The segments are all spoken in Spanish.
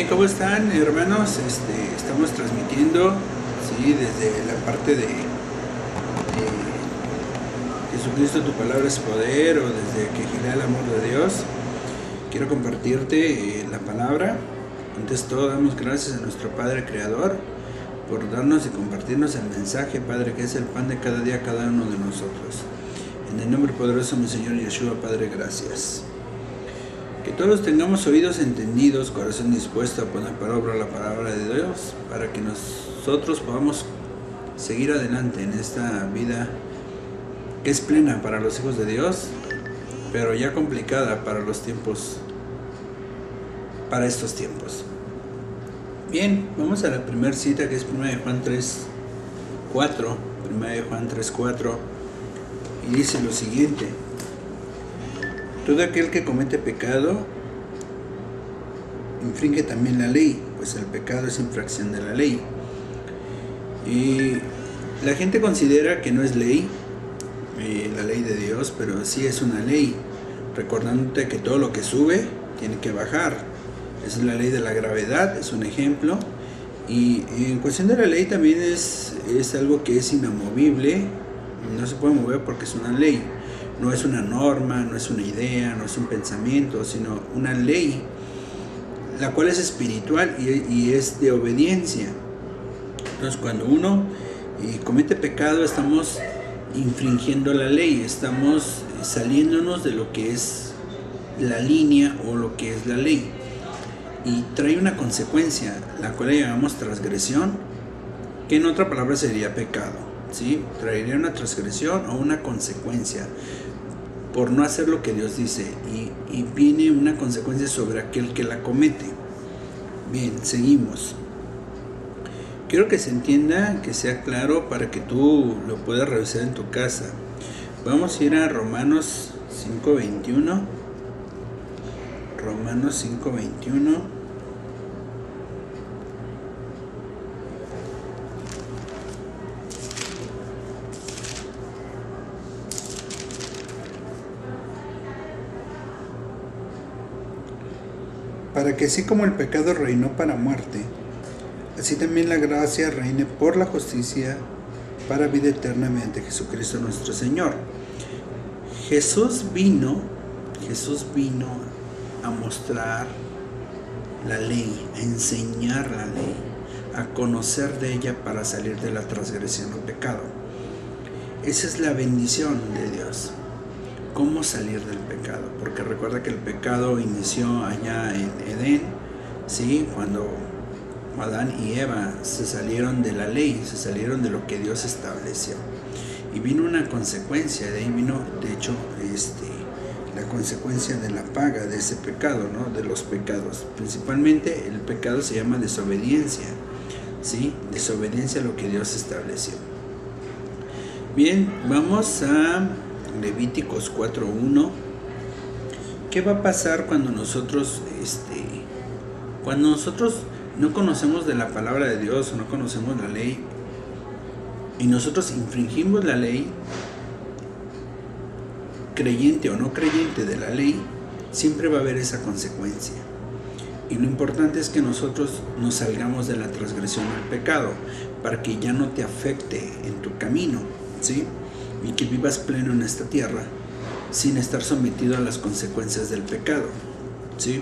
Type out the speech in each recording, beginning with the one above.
¿Cómo están, hermanos? Estamos transmitiendo, sí, desde la parte de Jesucristo, tu palabra es poder, o desde que gira el amor de Dios. Quiero compartirte la palabra. Antes de todo, damos gracias a nuestro Padre Creador por darnos y compartirnos el mensaje, Padre, que es el pan de cada día, cada uno de nosotros. En el nombre poderoso de mi Señor Yeshua, Padre, gracias. Que todos tengamos oídos entendidos, corazón dispuesto a poner por obra la palabra de Dios, para que nosotros podamos seguir adelante en esta vida que es plena para los hijos de Dios, pero ya complicada para los tiempos, para estos tiempos. Bien, vamos a la primera cita, que es 1 de Juan 3:4, 1 de Juan 3:4, y dice lo siguiente: todo aquel que comete pecado infringe también la ley, pues el pecado es infracción de la ley. Y la gente considera que no es ley, la ley de Dios, pero sí es una ley, recordándote que todo lo que sube tiene que bajar. Esa es la ley de la gravedad, es un ejemplo. Y en cuestión de la ley también es algo que es inamovible, no se puede mover porque es una ley. No es una norma, no es una idea, no es un pensamiento, sino una ley, la cual es espiritual y es de obediencia. Entonces, cuando uno comete pecado, estamos infringiendo la ley, estamos saliéndonos de lo que es la línea o lo que es la ley. Y trae una consecuencia, la cual le llamamos transgresión, que en otra palabra sería pecado, ¿sí? Traería una transgresión o una consecuencia por no hacer lo que Dios dice, y viene una consecuencia sobre aquel que la comete. Bien, seguimos. Quiero que se entienda, que sea claro para que tú lo puedas revisar en tu casa. Vamos a ir a Romanos 5:21. Romanos 5:21. Para que así como el pecado reinó para muerte, así también la gracia reine por la justicia para vida eterna mediante Jesucristo nuestro Señor. Jesús vino a mostrar la ley, a enseñar la ley, a conocer de ella para salir de la transgresión o pecado. Esa es la bendición de Dios. ¿Cómo salir del pecado? Porque recuerda que el pecado inició allá en Edén, ¿sí? Cuando Adán y Eva se salieron de la ley, se salieron de lo que Dios estableció. Y vino una consecuencia, de ahí vino, de hecho, la consecuencia de la paga de ese pecado, ¿no? De los pecados. Principalmente el pecado se llama desobediencia, ¿sí? Desobediencia a lo que Dios estableció. Bien, vamos a Levíticos 4:1. ¿Qué va a pasar cuando nosotros no conocemos de la palabra de Dios, o no conocemos la ley, y nosotros infringimos la ley, creyente o no creyente de la ley? Siempre va a haber esa consecuencia. Y lo importante es que nosotros nos salgamos de la transgresión al pecado, para que ya no te afecte en tu camino, ¿sí? Y que vivas pleno en esta tierra sin estar sometido a las consecuencias del pecado, ¿sí?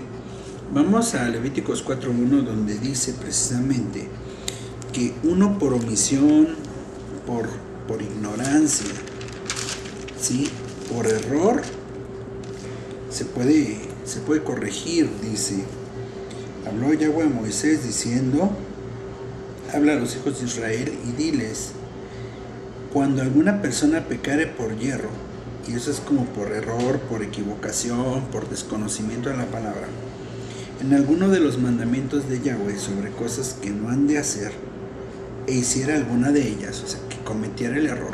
Vamos a Levíticos 4:1, donde dice precisamente que uno por omisión, por ignorancia, ¿sí? Por error, se puede corregir. Dice: habló Yahweh a Moisés diciendo, habla a los hijos de Israel y diles: cuando alguna persona pecare por hierro, y eso es como por error, por equivocación, por desconocimiento de la palabra, en alguno de los mandamientos de Yahweh sobre cosas que no han de hacer, e hiciera alguna de ellas, o sea, que cometiera el error,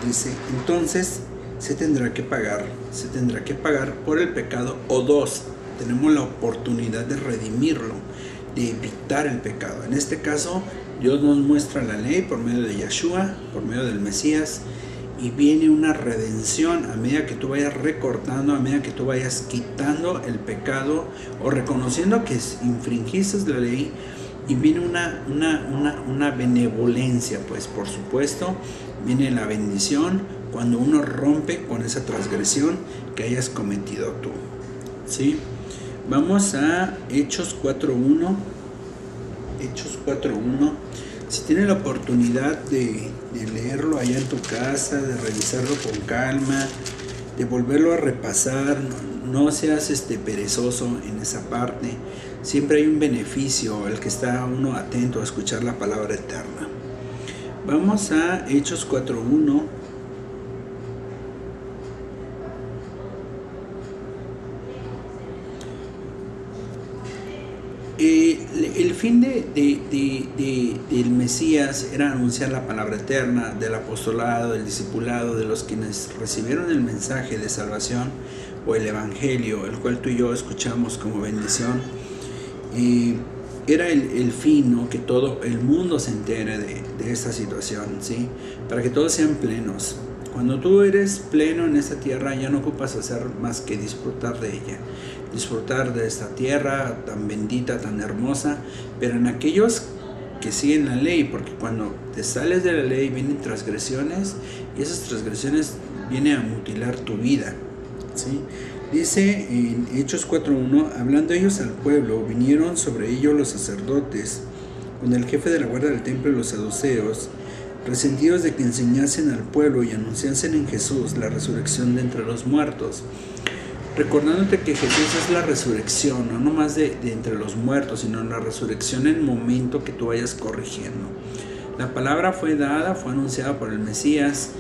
dice, entonces se tendrá que pagar por el pecado, o dos, tenemos la oportunidad de redimirlo, de evitar el pecado. En este caso, Dios nos muestra la ley por medio de Yeshua, por medio del Mesías, y viene una redención a medida que tú vayas recortando, a medida que tú vayas quitando el pecado o reconociendo que infringiste la ley, y viene una benevolencia, pues por supuesto, viene la bendición cuando uno rompe con esa transgresión que hayas cometido tú, ¿sí? Vamos a Hechos 4.1. Hechos 4.1. Si tienes la oportunidad de leerlo allá en tu casa, de revisarlo con calma, de volverlo a repasar, no seas perezoso en esa parte. Siempre hay un beneficio al que está uno atento a escuchar la palabra eterna. Vamos a Hechos 4.1. El fin del Mesías era anunciar la palabra eterna, del apostolado, del discipulado, de los quienes recibieron el mensaje de salvación o el evangelio, el cual tú y yo escuchamos como bendición. Era el fin, ¿no? Que todo el mundo se entere de esta situación, ¿sí? Para que todos sean plenos. Cuando tú eres pleno en esta tierra, ya no ocupas hacer más que disfrutar de ella, disfrutar de esta tierra tan bendita, tan hermosa. Pero en aquellos que siguen la ley, porque cuando te sales de la ley vienen transgresiones, y esas transgresiones vienen a mutilar tu vida, ¿sí? Dice en Hechos 4.1, hablando ellos al pueblo, vinieron sobre ellos los sacerdotes, con el jefe de la guardia del templo y los saduceos, resentidos de que enseñasen al pueblo y anunciasen en Jesús la resurrección de entre los muertos. Recordándote que Jesús es la resurrección, no nomás de entre los muertos, sino la resurrección en el momento que tú vayas corrigiendo. La palabra fue dada, fue anunciada por el Mesías.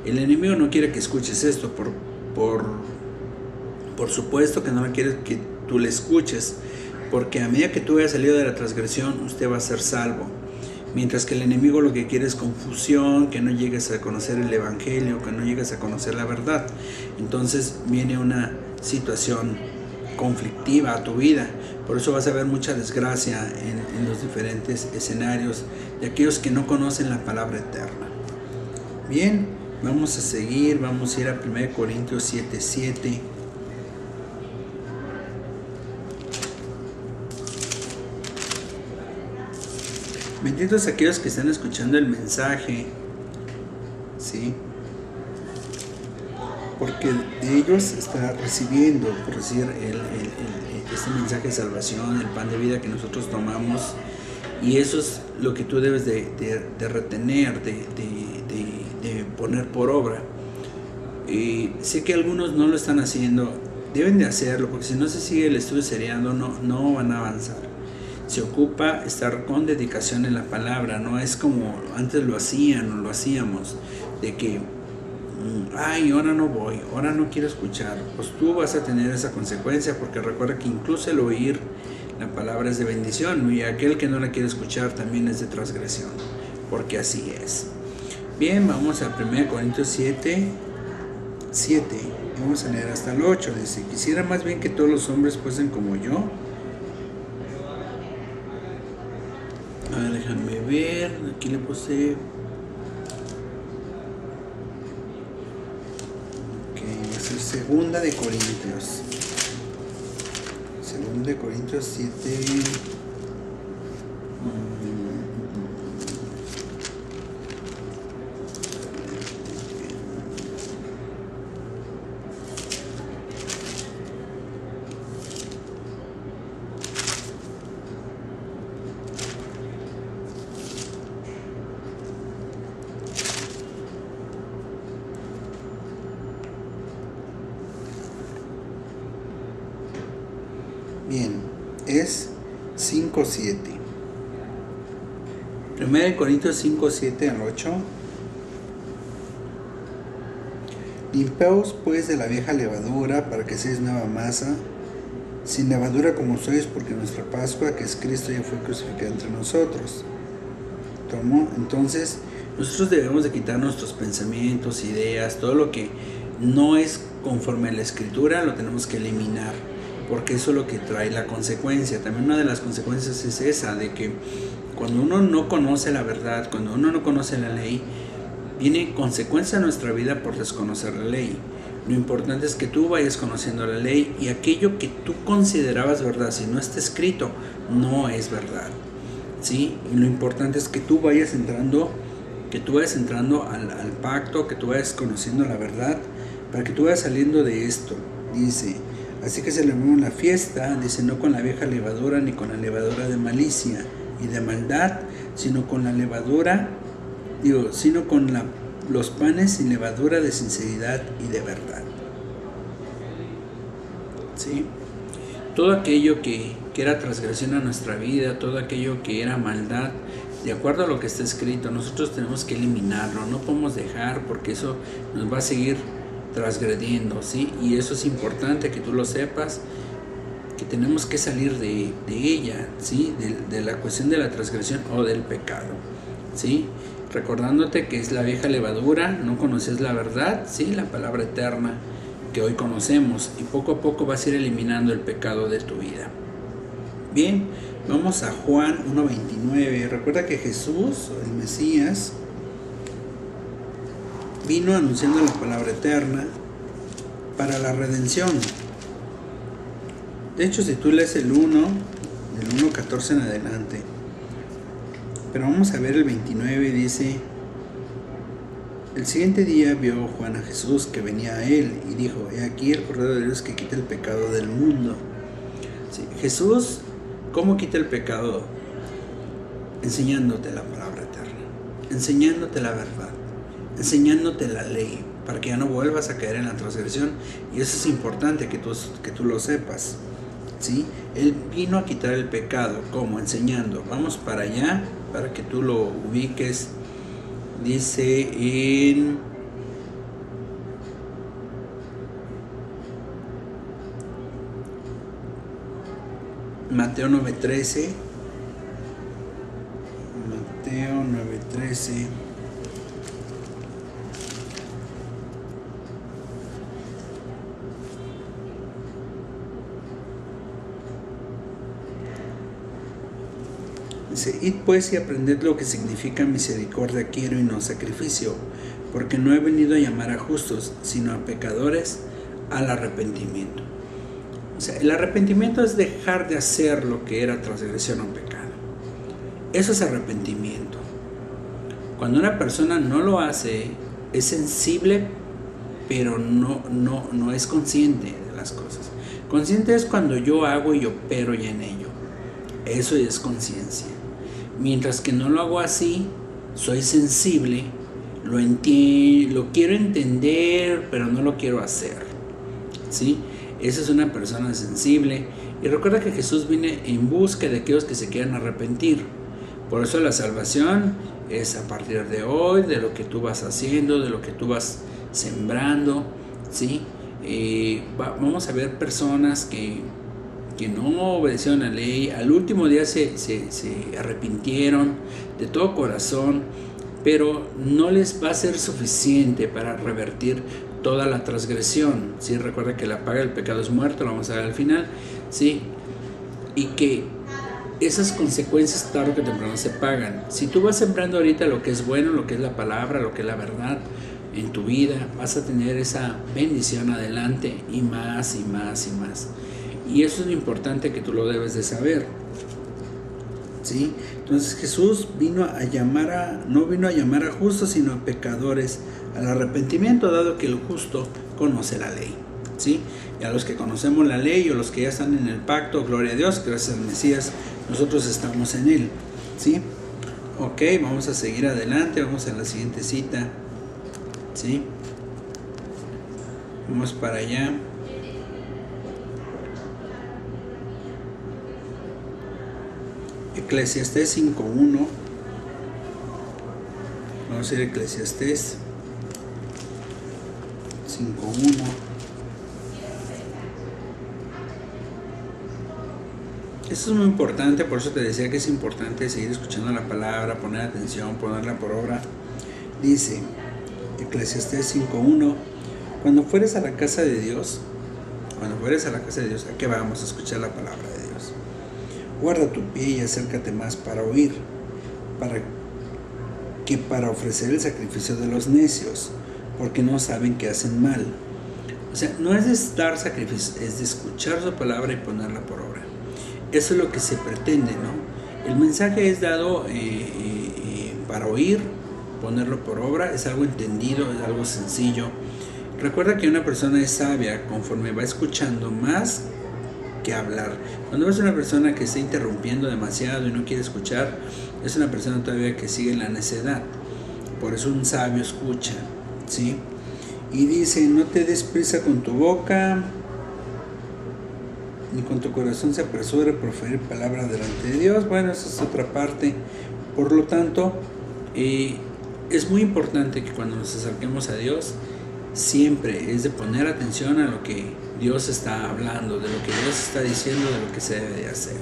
El enemigo no quiere que escuches esto, por supuesto que no quiere que tú le escuches, porque a medida que tú hayas salido de la transgresión, usted va a ser salvo. Mientras que el enemigo lo que quiere es confusión, que no llegues a conocer el evangelio, que no llegues a conocer la verdad. Entonces viene una situación conflictiva a tu vida. Por eso vas a ver mucha desgracia en los diferentes escenarios de aquellos que no conocen la palabra eterna. Bien, vamos a seguir, vamos a ir a 1 Corintios 7.7. Benditos aquellos que están escuchando el mensaje, ¿sí? Porque de ellos está recibiendo, por decir, este mensaje de salvación, el pan de vida que nosotros tomamos, y eso es lo que tú debes de retener, de poner por obra. Sé que algunos no lo están haciendo, deben de hacerlo, porque si no se sigue el estudio seriando, no van a avanzar. Se ocupa estar con dedicación en la palabra, no es como antes lo hacían o lo hacíamos, de que ay, ahora no voy, ahora no quiero escuchar. Pues tú vas a tener esa consecuencia, porque recuerda que incluso el oír la palabra es de bendición, y aquel que no la quiere escuchar también es de transgresión, porque así es. Bien, vamos a 1 Corintios 7, vamos a leer hasta el 8. Dice: quisiera más bien que todos los hombres fuesen como yo. A ver, déjame ver, aquí le puse. Va a ser Segunda de Corintios 7. Bien, es 5:7. 1 Corintios 5:7 al 8. Limpiaos pues de la vieja levadura, para que seáis nueva masa, sin levadura como sois, porque nuestra Pascua, que es Cristo, ya fue crucificada entre nosotros. Entonces, nosotros debemos de quitar nuestros pensamientos, ideas, todo lo que no es conforme a la Escritura, lo tenemos que eliminar, porque eso es lo que trae la consecuencia. También una de las consecuencias es esa, de que cuando uno no conoce la verdad, cuando uno no conoce la ley, viene consecuencia a nuestra vida por desconocer la ley. Lo importante es que tú vayas conociendo la ley, y aquello que tú considerabas verdad, si no está escrito, no es verdad, ¿sí? Y lo importante es que tú vayas entrando al pacto, que tú vayas conociendo la verdad, para que tú vayas saliendo de esto. Dice, así que celebramos la fiesta, dice, no con la vieja levadura, ni con la levadura de malicia y de maldad, sino con la levadura, sino con los panes sin levadura de sinceridad y de verdad. ¿Sí? Todo aquello que era transgresión a nuestra vida, todo aquello que era maldad, de acuerdo a lo que está escrito, nosotros tenemos que eliminarlo, no podemos dejar, porque eso nos va a seguir transgrediendo, ¿sí? Y eso es importante que tú lo sepas, que tenemos que salir de ella, ¿sí? De la cuestión de la transgresión o del pecado, ¿sí? Recordándote que es la vieja levadura, no conoces la verdad, ¿sí? La palabra eterna que hoy conocemos, y poco a poco vas a ir eliminando el pecado de tu vida. Bien, vamos a Juan 1:29. Recuerda que Jesús, el Mesías, vino anunciando la palabra eterna para la redención. De hecho, si tú lees el 1:14 en adelante, pero vamos a ver el 29, dice: el siguiente día vio Juan a Jesús que venía a él y dijo: he aquí el Cordero de Dios que quita el pecado del mundo. Sí, Jesús, ¿cómo quita el pecado? Enseñándote la palabra eterna, enseñándote la verdad, enseñándote la ley, para que ya no vuelvas a caer en la transgresión. Y eso es importante que tú lo sepas, ¿sí? Él vino a quitar el pecado. ¿Cómo? Enseñando. Vamos para allá, para que tú lo ubiques. Dice en Mateo 9:13. Mateo 9:13. Dice: id pues y aprended lo que significa misericordia quiero y no sacrificio, porque no he venido a llamar a justos, sino a pecadores al arrepentimiento. O sea, el arrepentimiento es dejar de hacer lo que era transgresión o pecado. Eso es arrepentimiento. Cuando una persona no lo hace, es sensible, pero no es consciente de las cosas. Consciente es cuando yo hago y opero ya en ello. Eso es conciencia. Mientras que no lo hago así, soy sensible, lo quiero entender, pero no lo quiero hacer, ¿sí? Esa es una persona sensible. Y recuerda que Jesús viene en busca de aquellos que se quieran arrepentir. Por eso la salvación es a partir de hoy, de lo que tú vas haciendo, de lo que tú vas sembrando, ¿sí? Vamos a ver personas que no obedecieron la ley, al último día se arrepintieron de todo corazón, pero no les va a ser suficiente para revertir toda la transgresión, ¿sí? Recuerda que la paga del pecado es muerte, lo vamos a ver al final, ¿sí? Y que esas consecuencias tarde que temprano se pagan. Si tú vas sembrando ahorita lo que es bueno, lo que es la palabra, lo que es la verdad en tu vida, vas a tener esa bendición adelante, y más y más y más. Y eso es lo importante que tú lo debes de saber, ¿sí? Entonces Jesús no vino a llamar a justos, sino a pecadores al arrepentimiento, dado que el justo conoce la ley, ¿sí? Y a los que conocemos la ley, o los que ya están en el pacto, gloria a Dios, gracias al Mesías, nosotros estamos en él, ¿sí? Ok, vamos a seguir adelante, vamos a la siguiente cita, ¿sí? Vamos para allá. Eclesiastés 5:1. Vamos a ir a Eclesiastés 5:1. Esto es muy importante, por eso te decía que es importante seguir escuchando la palabra, poner atención, ponerla por obra. Dice Eclesiastés 5:1: cuando fueres a la casa de Dios, ¿a qué vamos? A escuchar la palabra de Dios. Guarda tu pie y acércate más para oír, para que para ofrecer el sacrificio de los necios, porque no saben que hacen mal. O sea, no es de dar sacrificio, es de escuchar su palabra y ponerla por obra. Eso es lo que se pretende, ¿no? El mensaje es dado para oír, ponerlo por obra, es algo entendido, es algo sencillo. Recuerda que una persona es sabia conforme va escuchando más que hablar. Cuando ves una persona que está interrumpiendo demasiado y no quiere escuchar, es una persona todavía que sigue en la necedad. Por eso un sabio escucha, ¿sí? Y dice, no te des prisa con tu boca, ni con tu corazón se apresure a proferir palabra delante de Dios. Bueno, esa es otra parte. Por lo tanto, es muy importante que cuando nos acerquemos a Dios, siempre es de poner atención a lo que Dios está hablando, de lo que Dios está diciendo, de lo que se debe de hacer.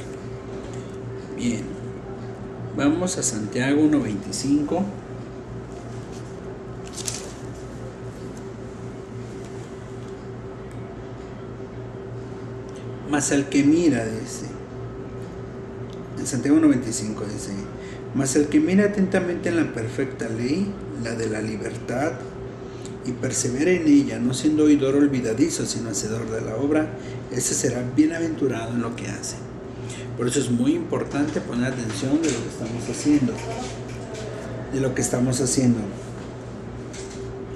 Bien, vamos a Santiago 1:25. Mas al que mira, dice, en Santiago 1:25 dice, mas el que mira atentamente en la perfecta ley, la de la libertad, y persevera en ella, no siendo oidor olvidadizo, sino hacedor de la obra, ese será bienaventurado en lo que hace. Por eso es muy importante poner atención de lo que estamos haciendo.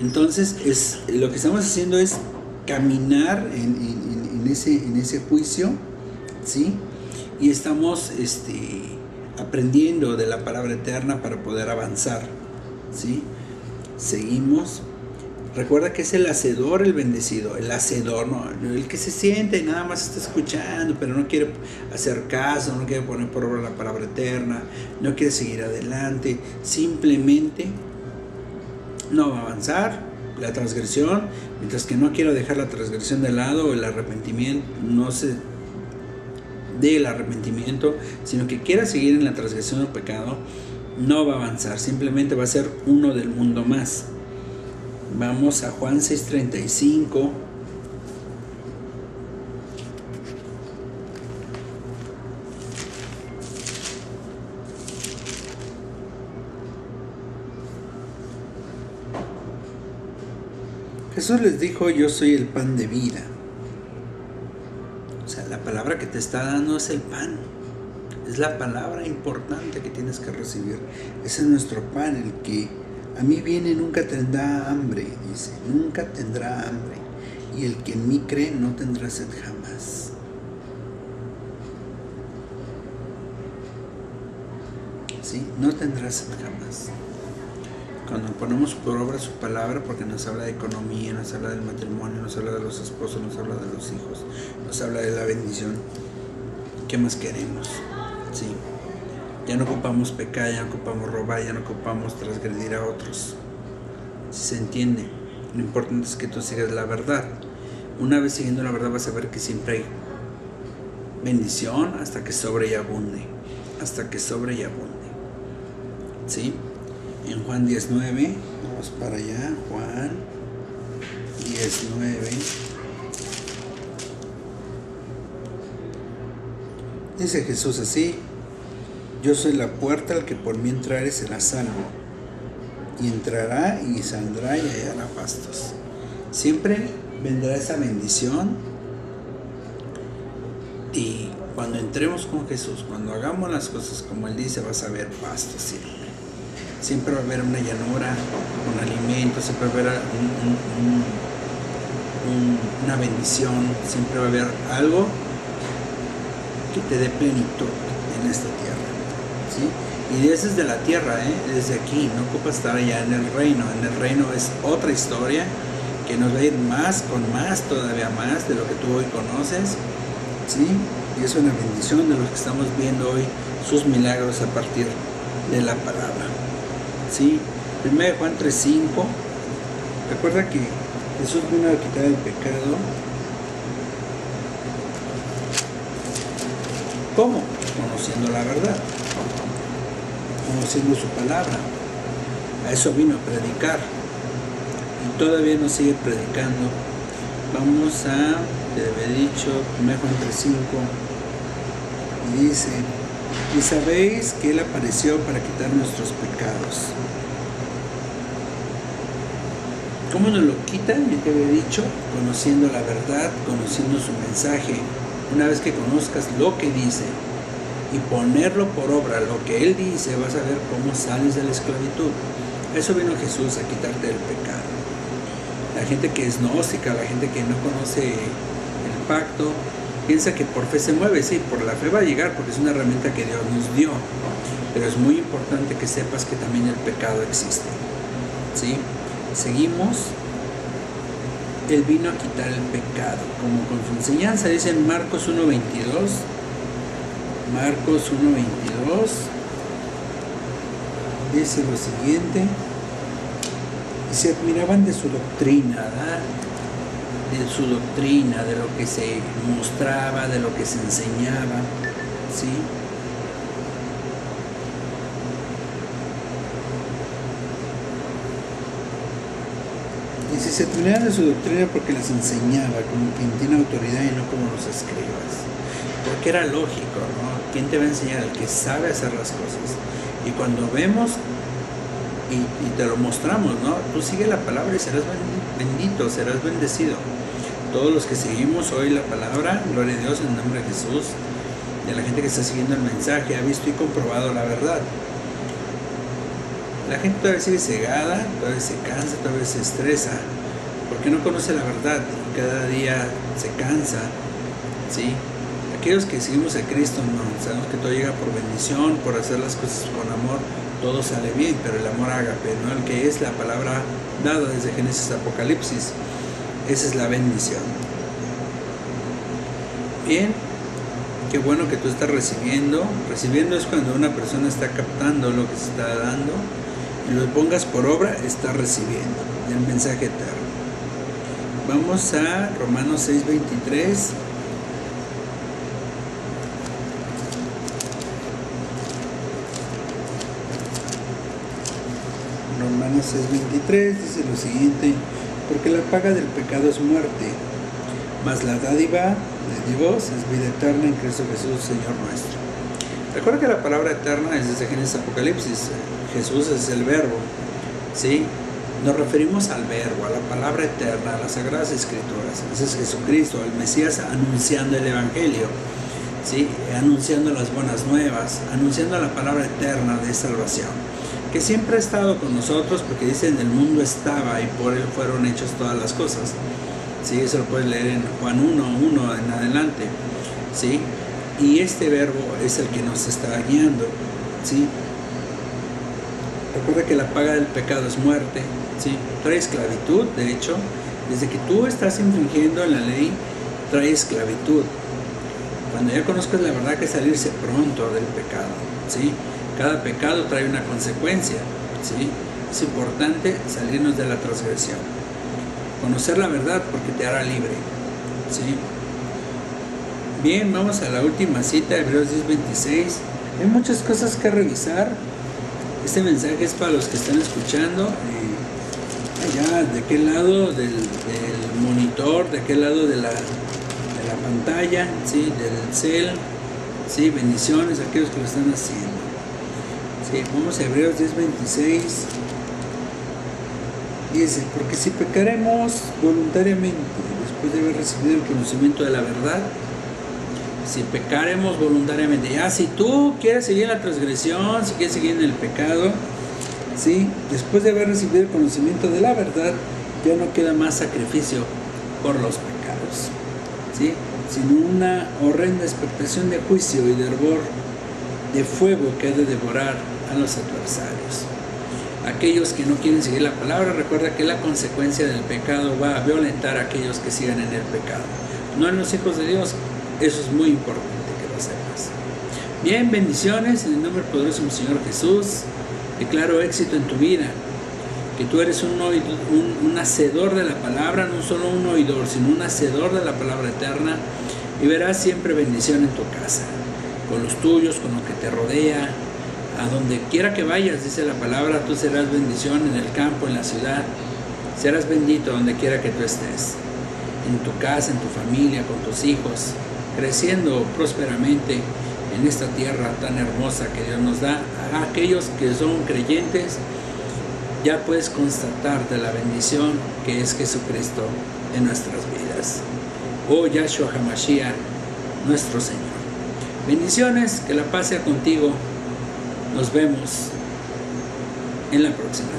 Entonces, lo que estamos haciendo es caminar en ese juicio, ¿sí? Y estamos aprendiendo de la palabra eterna para poder avanzar, ¿sí? Seguimos. Recuerda que es el hacedor el bendecido, el hacedor, no, el que se siente y nada más está escuchando, pero no quiere hacer caso, no quiere poner por obra la palabra eterna, no quiere seguir adelante, simplemente no va a avanzar. La transgresión, mientras que no quiera dejar la transgresión de lado, el arrepentimiento, no se dé el arrepentimiento, sino que quiera seguir en la transgresión o pecado, no va a avanzar, simplemente va a ser uno del mundo más. Vamos a Juan 6:35. Jesús les dijo, yo soy el pan de vida. O sea, la palabra que te está dando es el pan. Es la palabra importante que tienes que recibir. Ese es nuestro pan, el que a mí viene nunca tendrá hambre, dice, nunca tendrá hambre. Y el que en mí cree no tendrá sed jamás. ¿Sí? No tendrá sed jamás. Cuando ponemos por obra su palabra, porque nos habla de economía, nos habla del matrimonio, nos habla de los esposos, nos habla de los hijos, nos habla de la bendición, ¿qué más queremos? ¿Sí? Ya no ocupamos pecar, ya no ocupamos robar, ya no ocupamos transgredir a otros. Si se entiende, lo importante es que tú sigas la verdad. Una vez siguiendo la verdad vas a ver que siempre hay bendición hasta que sobre y abunde. Hasta que sobre y abunde. ¿Sí? En Juan 19, vamos para allá, Juan 19. Dice Jesús así, yo soy la puerta, al que por mí entrare será salvo, y entrará y saldrá y hallará pastos. Siempre vendrá esa bendición, y cuando entremos con Jesús, cuando hagamos las cosas como Él dice, vas a ver pastos siempre. Siempre va a haber una llanura, un alimento, siempre va a haber una bendición, siempre va a haber algo que te dé plenitud en esta tierra, ¿sí? Y eso es de la tierra, desde aquí, no ocupa estar allá en el reino. En el reino es otra historia que nos va a ir todavía más de lo que tú hoy conoces, ¿sí? Y es una bendición de los que estamos viendo hoy, sus milagros a partir de la palabra, ¿sí? 1 Juan 3:5, recuerda que Jesús vino a quitar el pecado. ¿Cómo? Conociendo la verdad, conociendo su palabra. A eso vino a predicar y todavía nos sigue predicando. Vamos a, te había dicho, 1 Juan 3:5, y dice, y sabéis que Él apareció para quitar nuestros pecados, ¿Cómo nos lo quita? Ya te había dicho, conociendo la verdad, conociendo su mensaje. Una vez que conozcas lo que dice y ponerlo por obra, lo que Él dice, vas a ver cómo sales de la esclavitud. A eso vino Jesús, a quitarte el pecado. La gente que es gnóstica, la gente que no conoce el pacto, piensa que por fe se mueve. Sí, por la fe va a llegar porque es una herramienta que Dios nos dio. Pero es muy importante que sepas que también el pecado existe. ¿Sí? Seguimos. Él vino a quitar el pecado, como con su enseñanza. Dice en Marcos 1:22. Marcos 1:22. Dice lo siguiente. Y se admiraban de su doctrina, ¿verdad? De su doctrina, de lo que se mostraba, de lo que se enseñaba, ¿sí? Y si se admiraban de su doctrina porque les enseñaba como quien tiene autoridad y no como los escribas. Porque era lógico, ¿no? ¿Quién te va a enseñar? El que sabe hacer las cosas. Y cuando vemos y te lo mostramos, ¿no? Tú sigue la palabra y serás bendito, serás bendecido. Todos los que seguimos hoy la palabra, gloria a Dios en el nombre de Jesús, de la gente que está siguiendo el mensaje, ha visto y comprobado la verdad. La gente todavía sigue cegada, todavía se cansa, todavía se estresa, porque no conoce la verdad y cada día se cansa, ¿sí? Aquellos que seguimos a Cristo, no, sabemos que todo llega por bendición, por hacer las cosas con amor, todo sale bien, pero el amor ágape, ¿no? El que es la palabra dada desde Génesis a Apocalipsis, esa es la bendición. Bien, qué bueno que tú estás recibiendo. Recibiendo es cuando una persona está captando lo que se está dando y lo pongas por obra, está recibiendo el mensaje eterno. Vamos a Romanos 6:23. Romanos 6:23 dice lo siguiente: porque la paga del pecado es muerte, mas la dádiva de Dios es vida eterna en Cristo Jesús, Señor nuestro. Recuerda que la palabra eterna es desde Génesis a Apocalipsis. Jesús es el verbo, ¿sí? Nos referimos al verbo, a la palabra eterna, a las Sagradas Escrituras. Ese es Jesucristo, el Mesías, anunciando el Evangelio, ¿sí? Anunciando las buenas nuevas, anunciando la palabra eterna de salvación, que siempre ha estado con nosotros, porque dice en el mundo estaba y por él fueron hechas todas las cosas. Sí, eso lo puedes leer en Juan 1:1 en adelante, ¿sí? Y este verbo es el que nos está guiando, ¿sí? Recuerda que la paga del pecado es muerte, ¿sí? Trae esclavitud, de hecho, desde que tú estás infringiendo la ley, trae esclavitud. Cuando ya conozcas la verdad, que salirse pronto del pecado, ¿sí? Cada pecado trae una consecuencia, ¿sí? Es importante salirnos de la transgresión. Conocer la verdad porque te hará libre, ¿sí? Bien, vamos a la última cita, Hebreos 10:26. Hay muchas cosas que revisar. Este mensaje es para los que están escuchando allá de aquel lado del monitor, de aquel lado de la pantalla, ¿sí? Del cel, ¿sí? Bendiciones a aquellos que lo están haciendo. Sí, vamos a Hebreos 10:26. Dice: porque si pecaremos voluntariamente después de haber recibido el conocimiento de la verdad, si pecaremos voluntariamente, ya si tú quieres seguir en la transgresión, si quieres seguir en el pecado, ¿sí? Después de haber recibido el conocimiento de la verdad, ya no queda más sacrificio por los pecados, ¿sí? Sino una horrenda expectación de juicio y de hervor de fuego que ha de devorar a los adversarios. Aquellos que no quieren seguir la palabra, recuerda que la consecuencia del pecado va a violentar a aquellos que sigan en el pecado, no en los hijos de Dios. Eso es muy importante que lo sepas. Bien, bendiciones en el nombre poderoso del Señor Jesús. Declaro éxito en tu vida, que tú eres un hacedor de la palabra, no solo un oidor, sino un hacedor de la palabra eterna, y verás siempre bendición en tu casa, con los tuyos, con lo que te rodea. A donde quiera que vayas, dice la palabra, tú serás bendición en el campo, en la ciudad. Serás bendito donde quiera que tú estés, en tu casa, en tu familia, con tus hijos, creciendo prósperamente en esta tierra tan hermosa que Dios nos da a aquellos que son creyentes ya puedes constatar de la bendición que es Jesucristo en nuestras vidas. Oh Yahshua HaMashiach, nuestro Señor. Bendiciones, que la paz sea contigo. Nos vemos en la próxima.